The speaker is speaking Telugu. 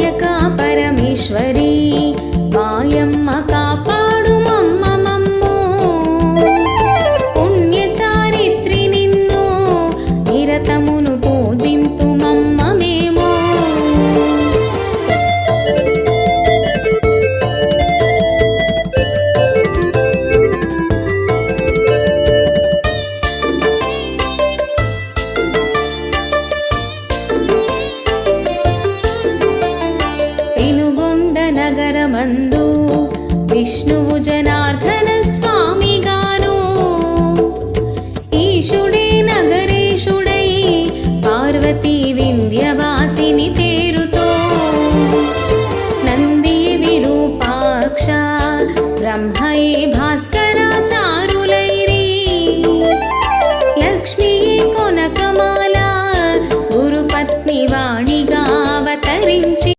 కన్యకా పరమేశ్వరి మాయమ్మ కాపాడు మమ్మ మమ్ము పుణ్య చారిత్రి నిన్ను నిరతమును పూజింతు మమ్మ మేము నగరమందు విష్ణువు జనార్దన స్వామి గాను ఈశుడే నగరేశుడై పార్వతీ వింధ్యవాసిని పేరుతో నందియే విరూపాక్ష బ్రహ్మయే భాస్కరాచారులైరి లక్ష్మీయే కొనకమాల గురుపత్ని వాణిగా అవతరించి